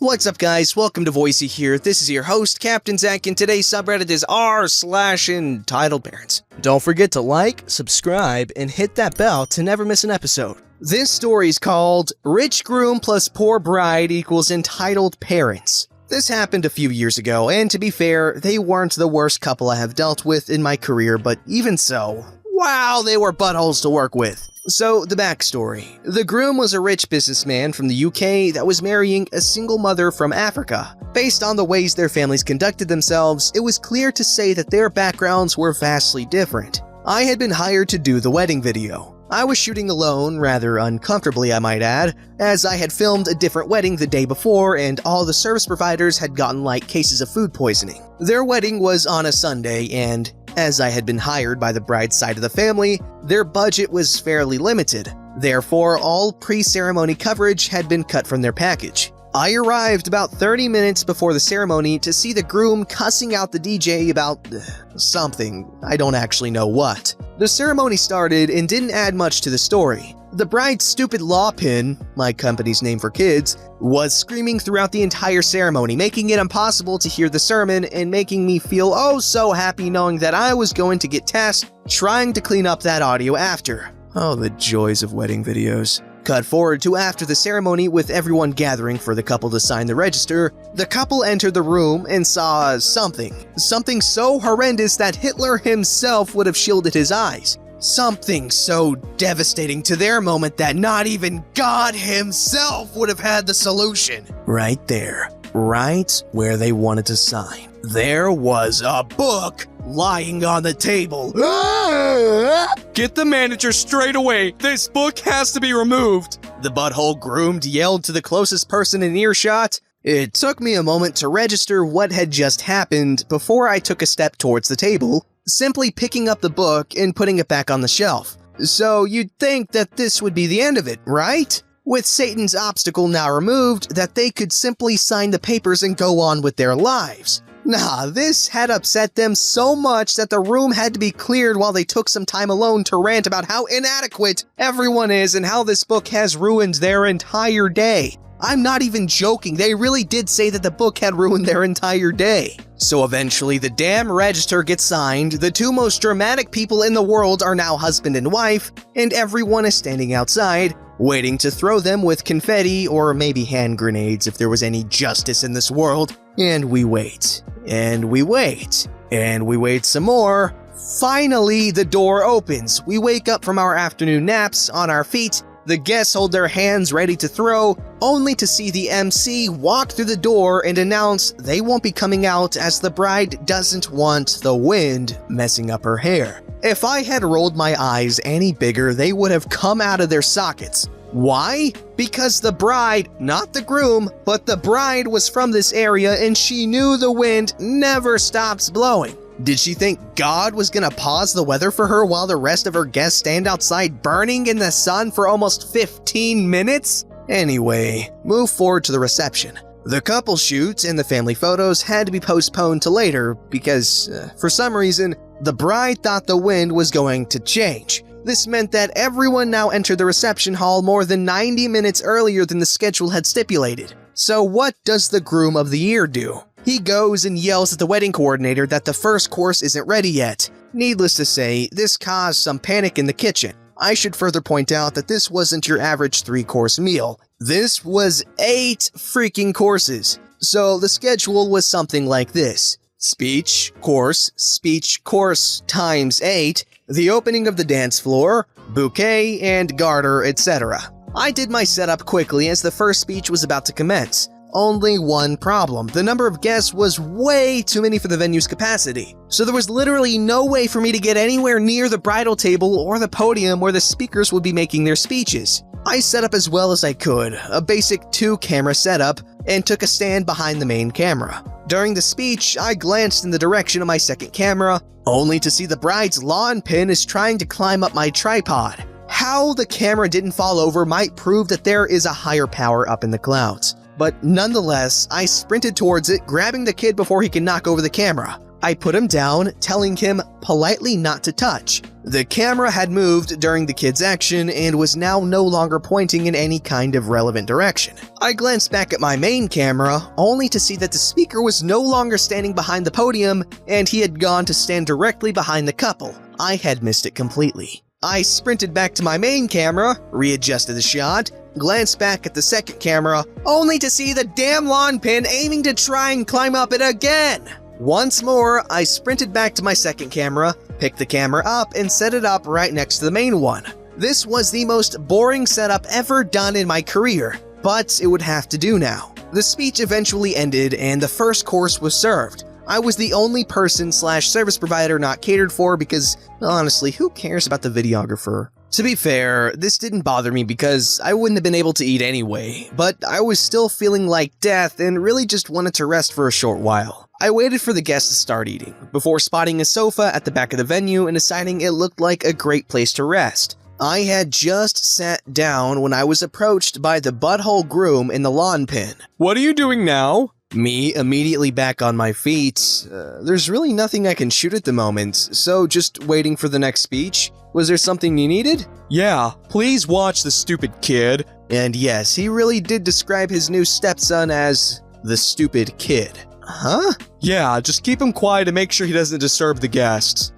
What's up guys, welcome to Voicey here. This is your host, Captain Zach, and today's subreddit is r/EntitledParents. Don't forget to like, subscribe, and hit that bell to never miss an episode. This story is called Rich Groom plus Poor Bride equals Entitled Parents. This happened a few years ago, and to be fair, they weren't the worst couple I have dealt with in my career, but even so, wow, they were buttholes to work with. So, the backstory. The groom was a rich businessman from the UK that was marrying a single mother from Africa. Based on the ways their families conducted themselves, it was clear to say that their backgrounds were vastly different. I had been hired to do the wedding video. I was shooting alone, rather uncomfortably I might add, as I had filmed a different wedding the day before and all the service providers had gotten like cases of food poisoning. Their wedding was on a Sunday and, as I had been hired by the bride's side of the family, their budget was fairly limited. Therefore, all pre-ceremony coverage had been cut from their package. I arrived about 30 minutes before the ceremony to see the groom cussing out the DJ about something, I don't actually know what. The ceremony started and didn't add much to the story. The bride's stupid law pin, my company's name for kids, was screaming throughout the entire ceremony, making it impossible to hear the sermon and making me feel oh so happy knowing that I was going to get tasked trying to clean up that audio after. Oh, the joys of wedding videos. Cut forward to after the ceremony with everyone gathering for the couple to sign the register. The couple entered the room and saw something so horrendous that Hitler himself would have shielded his eyes. Something so devastating to their moment that not even God himself would have had the solution. Right there, right where they wanted to sign, there was a book lying on the table. Get the manager straight away. This book has to be removed. The butthole groomed yelled to the closest person in earshot. It took me a moment to register what had just happened before I took a step towards the table, simply picking up the book and putting it back on the shelf. So you'd think that this would be the end of it, right? With Satan's obstacle now removed, that they could simply sign the papers and go on with their lives. Nah, this had upset them so much that the room had to be cleared while they took some time alone to rant about how inadequate everyone is and how this book has ruined their entire day. I'm not even joking, they really did say that the book had ruined their entire day. So eventually the damn register gets signed, the two most dramatic people in the world are now husband and wife, and everyone is standing outside, waiting to throw them with confetti or maybe hand grenades if there was any justice in this world. And we wait, and we wait, and we wait some more. Finally, the door opens. We wake up from our afternoon naps on our feet. The guests hold their hands ready to throw, only to see the MC walk through the door and announce they won't be coming out as the bride doesn't want the wind messing up her hair. If I had rolled my eyes any bigger, they would have come out of their sockets. Why? Because the bride, not the groom, but the bride was from this area and she knew the wind never stops blowing. Did she think God was gonna pause the weather for her while the rest of her guests stand outside burning in the sun for almost 15 minutes? Anyway, move forward to the reception. The couple shoot and the family photos had to be postponed to later because, for some reason, the bride thought the wind was going to change. This meant that everyone now entered the reception hall more than 90 minutes earlier than the schedule had stipulated. So what does the groom of the year do? He goes and yells at the wedding coordinator that the first course isn't ready yet. Needless to say, this caused some panic in the kitchen. I should further point out that this wasn't your average 3-course meal. This was 8 freaking courses. So the schedule was something like this. Speech course times 8, the opening of the dance floor, bouquet, and garter, etc. I did my setup quickly as the first speech was about to commence. Only one problem. The number of guests was way too many for the venue's capacity. So there was literally no way for me to get anywhere near the bridal table or the podium where the speakers would be making their speeches. I set up as well as I could, a basic 2-camera setup, and took a stand behind the main camera. During the speech, I glanced in the direction of my second camera, only to see the bride's lawn pin is trying to climb up my tripod. How the camera didn't fall over might prove that there is a higher power up in the clouds. But nonetheless, I sprinted towards it, grabbing the kid before he could knock over the camera. I put him down, telling him politely not to touch. The camera had moved during the kid's action and was now no longer pointing in any kind of relevant direction. I glanced back at my main camera, only to see that the speaker was no longer standing behind the podium and he had gone to stand directly behind the couple. I had missed it completely. I sprinted back to my main camera, readjusted the shot, glanced back at the second camera, only to see the damn lawn pin aiming to try and climb up it again. Once more, I sprinted back to my second camera, picked the camera up, and set it up right next to the main one. This was the most boring setup ever done in my career, but it would have to do now. The speech eventually ended and the first course was served. I was the only person/service provider not catered for because, honestly, who cares about the videographer? To be fair, this didn't bother me because I wouldn't have been able to eat anyway, but I was still feeling like death and really just wanted to rest for a short while. I waited for the guests to start eating, before spotting a sofa at the back of the venue and deciding it looked like a great place to rest. I had just sat down when I was approached by the butthole groom in the lawn pin. What are you doing now? Me immediately back on my feet. There's really nothing I can shoot at the moment, so just waiting for the next speech. Was there something you needed? Yeah, please watch the stupid kid. And yes, he really did describe his new stepson as the stupid kid. Huh? Yeah, just keep him quiet and make sure he doesn't disturb the guests.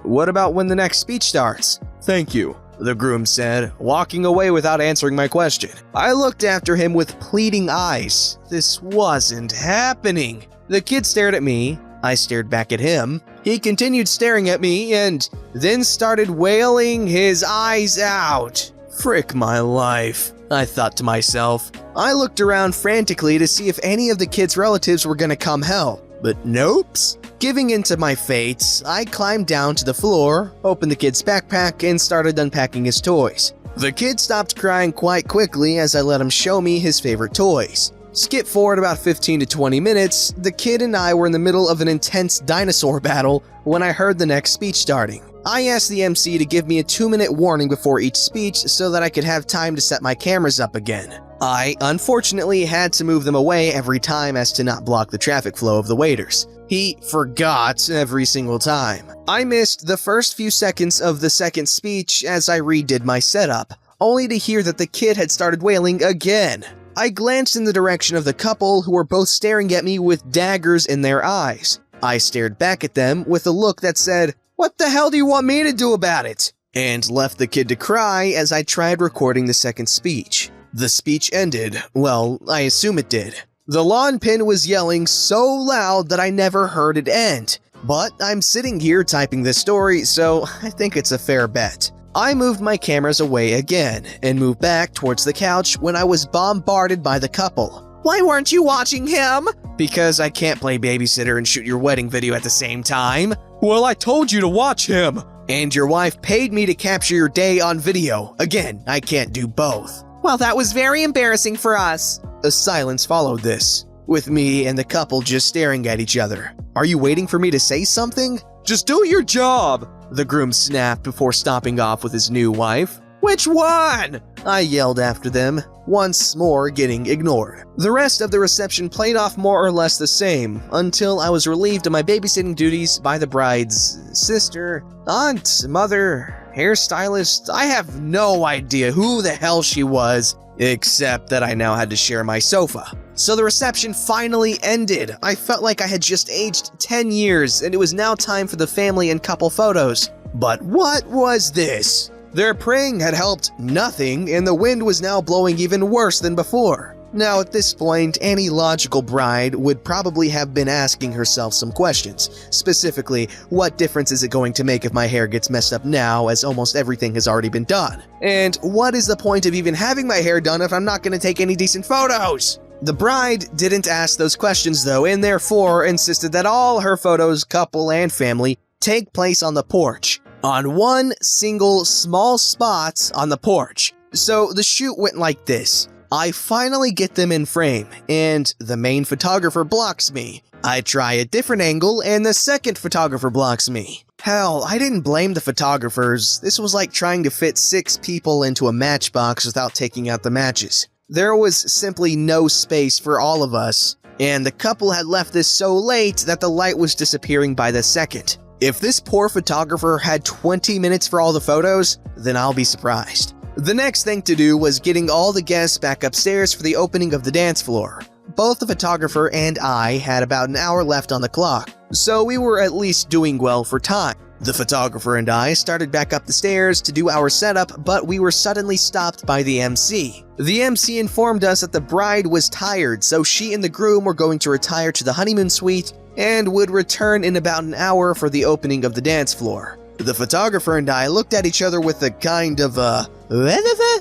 What about when the next speech starts? Thank you, the groom said, walking away without answering my question. I looked after him with pleading eyes. This wasn't happening. The kid stared at me. I stared back at him. He continued staring at me and then started wailing his eyes out. Frick my life, I thought to myself. I looked around frantically to see if any of the kid's relatives were gonna come help, but nope. Giving in to my fate, I climbed down to the floor, opened the kid's backpack, and started unpacking his toys. The kid stopped crying quite quickly as I let him show me his favorite toys. Skip forward about 15 to 20 minutes, the kid and I were in the middle of an intense dinosaur battle when I heard the next speech starting. I asked the MC to give me a 2-minute warning before each speech so that I could have time to set my cameras up again. I, unfortunately, had to move them away every time as to not block the traffic flow of the waiters. He forgot every single time. I missed the first few seconds of the second speech as I redid my setup, only to hear that the kid had started wailing again. I glanced in the direction of the couple who were both staring at me with daggers in their eyes. I stared back at them with a look that said, "What the hell do you want me to do about it?" and left the kid to cry as I tried recording the second speech. The speech ended. Well, I assume it did. The lawn pin was yelling so loud that I never heard it end. But I'm sitting here typing this story, so I think it's a fair bet. I moved my cameras away again and moved back towards the couch when I was bombarded by the couple. "Why weren't you watching him?" "Because I can't play babysitter and shoot your wedding video at the same time." Well, I told you to watch him. "And your wife paid me to capture your day on video. Again, I can't do both." "Well, that was very embarrassing for us." A silence followed this, with me and the couple just staring at each other. "Are you waiting for me to say something?" Just do your job, the groom snapped before stomping off with his new wife. "Which one?" I yelled after them, once more getting ignored. The rest of the reception played off more or less the same, until I was relieved of my babysitting duties by the bride's sister, aunt, mother, hairstylist. I have no idea who the hell she was, except that I now had to share my sofa. So the reception finally ended. I felt like I had just aged 10 years, and it was now time for the family and couple photos. But what was this? Their praying had helped nothing, and the wind was now blowing even worse than before. Now at this point, any logical bride would probably have been asking herself some questions. Specifically, what difference is it going to make if my hair gets messed up now, as almost everything has already been done? And what is the point of even having my hair done if I'm not going to take any decent photos? The bride didn't ask those questions though, and therefore insisted that all her photos, couple and family, take place on the porch. On one single small spot on the porch. So the shoot went like this. I finally get them in frame, and the main photographer blocks me. I try a different angle, and the second photographer blocks me. Hell, I didn't blame the photographers. This was like trying to fit 6 people into a matchbox without taking out the matches. There was simply no space for all of us. and the couple had left this so late that the light was disappearing by the second. If this poor photographer had 20 minutes for all the photos, then I'll be surprised. The next thing to do was getting all the guests back upstairs for the opening of the dance floor. Both the photographer and I had about an hour left on the clock, so we were at least doing well for time. The photographer and I started back up the stairs to do our setup, but we were suddenly stopped by the MC. The MC informed us that the bride was tired, so she and the groom were going to retire to the honeymoon suite and would return in about an hour for the opening of the dance floor. The photographer and I looked at each other with a kind of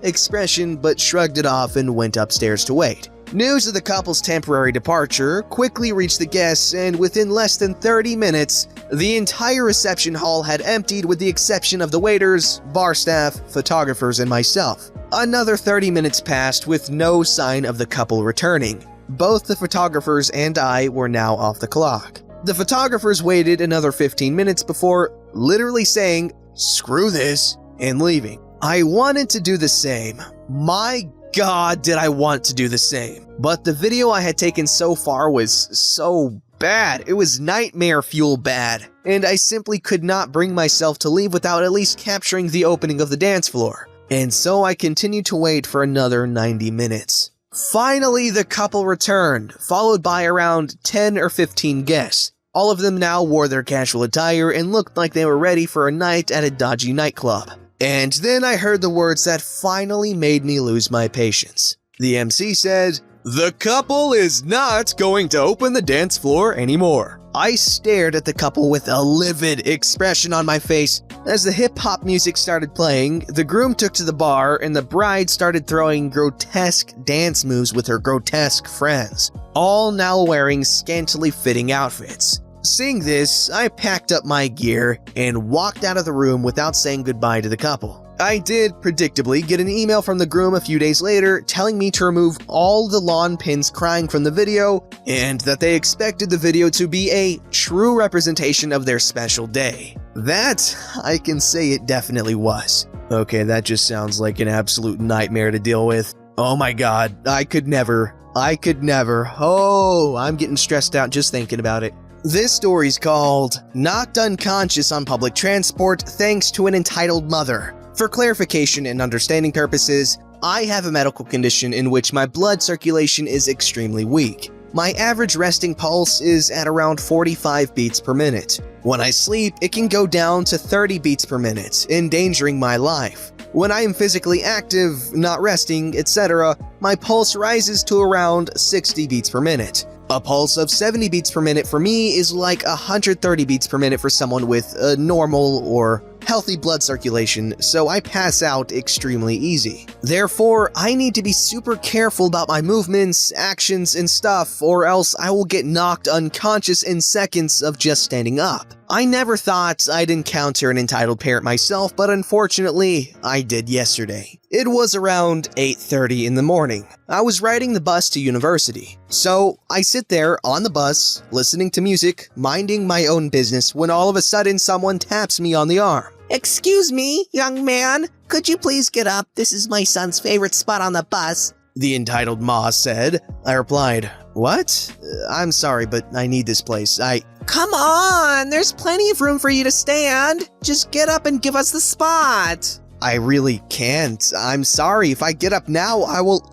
expression, but shrugged it off and went upstairs to wait. News of the couple's temporary departure quickly reached the guests, and within less than 30 minutes, the entire reception hall had emptied with the exception of the waiters, bar staff, photographers, and myself. Another 30 minutes passed with no sign of the couple returning. Both the photographers and I were now off the clock. The photographers waited another 15 minutes before literally saying, "Screw this," and leaving. I wanted to do the same. My God, did I want to do the same. But the video I had taken so far was so bad. It was nightmare fuel bad. And I simply could not bring myself to leave without at least capturing the opening of the dance floor. And so I continued to wait for another 90 minutes. Finally, the couple returned, followed by around 10 or 15 guests. All of them now wore their casual attire and looked like they were ready for a night at a dodgy nightclub. And then I heard the words that finally made me lose my patience. The MC said, "The couple is not going to open the dance floor anymore." I stared at the couple with a livid expression on my face. As the hip-hop music started playing, the groom took to the bar and the bride started throwing grotesque dance moves with her grotesque friends, all now wearing scantily fitting outfits. Seeing this, I packed up my gear and walked out of the room without saying goodbye to the couple. I did, predictably, get an email from the groom a few days later telling me to remove all the lawn pins crying from the video and that they expected the video to be a true representation of their special day. That, I can say it definitely was. Okay, that just sounds like an absolute nightmare to deal with. Oh my God, I could never. Oh, I'm getting stressed out just thinking about it. This story's called Knocked Unconscious on Public Transport Thanks to an Entitled Mother. For clarification and understanding purposes, I have a medical condition in which my blood circulation is extremely weak. My average resting pulse is at around 45 beats per minute. When I sleep, it can go down to 30 beats per minute, endangering my life. When I am physically active, not resting, etc., my pulse rises to around 60 beats per minute. A pulse of 70 beats per minute for me is like 130 beats per minute for someone with a normal or healthy blood circulation, so I pass out extremely easy. Therefore, I need to be super careful about my movements, actions, and stuff, or else I will get knocked unconscious in seconds of just standing up. I never thought I'd encounter an entitled parent myself, but unfortunately, I did yesterday. It was around 8:30 in the morning. I was riding the bus to university. So, I sit there on the bus, listening to music, minding my own business, when all of a sudden someone taps me on the arm. "Excuse me, young man, could you please get up? This is my son's favorite spot on the bus," the entitled ma said. I replied, "What? I'm sorry, but I need this place. Come on, there's plenty of room for you to stand. Just get up and give us the spot." "I really can't. I'm sorry. If I get up now, I will—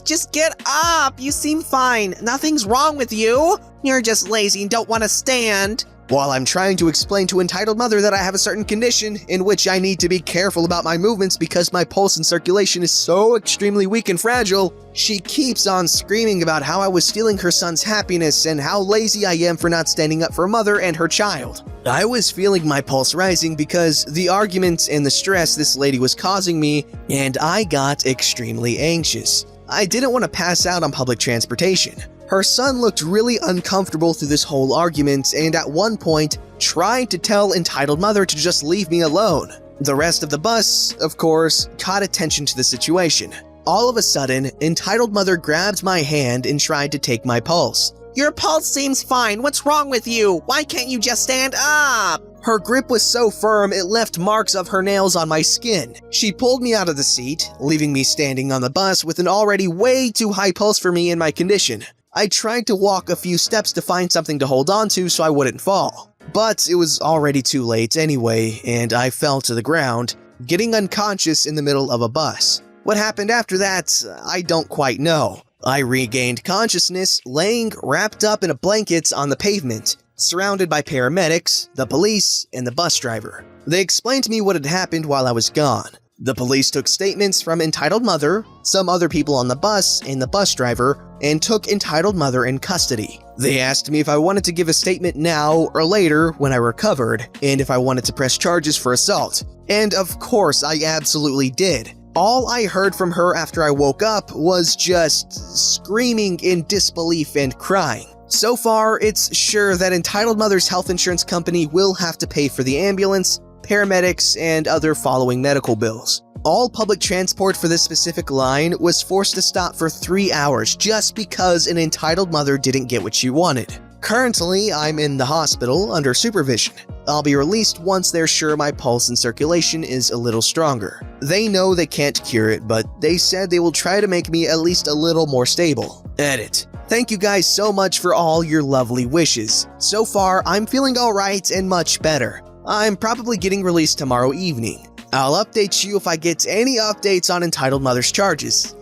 just get up. You seem fine. Nothing's wrong with you. You're just lazy and don't want to stand." While I'm trying to explain to entitled mother that I have a certain condition in which I need to be careful about my movements because my pulse and circulation is so extremely weak and fragile, she keeps on screaming about how I was stealing her son's happiness and how lazy I am for not standing up for mother and her child. I was feeling my pulse rising because the argument and the stress this lady was causing me, and I got extremely anxious. I didn't want to pass out on public transportation. Her son looked really uncomfortable through this whole argument and at one point tried to tell entitled mother to just leave me alone. The rest of the bus, of course, caught attention to the situation. All of a sudden, entitled mother grabbed my hand and tried to take my pulse. "Your pulse seems fine. What's wrong with you? Why can't you just stand up?" Her grip was so firm it left marks of her nails on my skin. She pulled me out of the seat, leaving me standing on the bus with an already way too high pulse for me in my condition. I tried to walk a few steps to find something to hold onto so I wouldn't fall. But it was already too late anyway, and I fell to the ground, getting unconscious in the middle of a bus. What happened after that, I don't quite know. I regained consciousness, laying wrapped up in a blanket on the pavement, surrounded by paramedics, the police, and the bus driver. They explained to me what had happened while I was gone. The police took statements from entitled mother, some other people on the bus, and the bus driver, and took entitled mother in custody. They asked me if I wanted to give a statement now or later when I recovered, and if I wanted to press charges for assault. And of course, I absolutely did. All I heard from her after I woke up was just screaming in disbelief and crying. So far, it's sure that entitled mother's health insurance company will have to pay for the ambulance, paramedics, and other following medical bills. All public transport for this specific line was forced to stop for 3 hours just because an entitled mother didn't get what she wanted. Currently, I'm in the hospital under supervision. I'll be released once they're sure my pulse and circulation is a little stronger. They know they can't cure it, but they said they will try to make me at least a little more stable. Edit. Thank you guys so much for all your lovely wishes. So far, I'm feeling alright and much better. I'm probably getting released tomorrow evening. I'll update you if I get any updates on entitled mother's charges.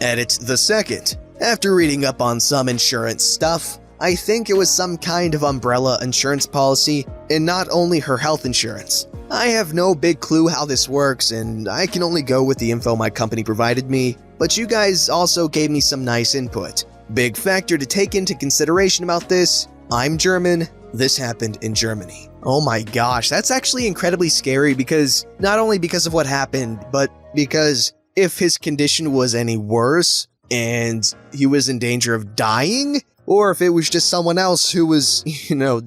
Edit the second. After reading up on some insurance stuff, I think it was some kind of umbrella insurance policy, and not only her health insurance. I have no big clue how this works, and I can only go with the info my company provided me, but you guys also gave me some nice input. Big factor to take into consideration about this, I'm German, this happened in Germany. Oh my gosh, that's actually incredibly scary because, not only because of what happened, but because if his condition was any worse, and he was in danger of dying, or if it was just someone else who was,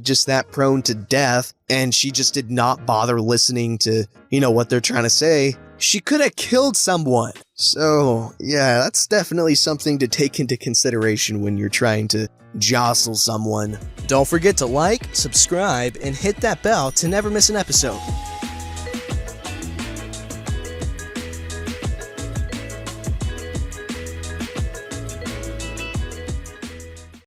just that prone to death, and she just did not bother listening to, what they're trying to say, she could have killed someone. So, yeah, that's definitely something to take into consideration when you're trying to jostle someone. Don't forget to like, subscribe, and hit that bell to never miss an episode.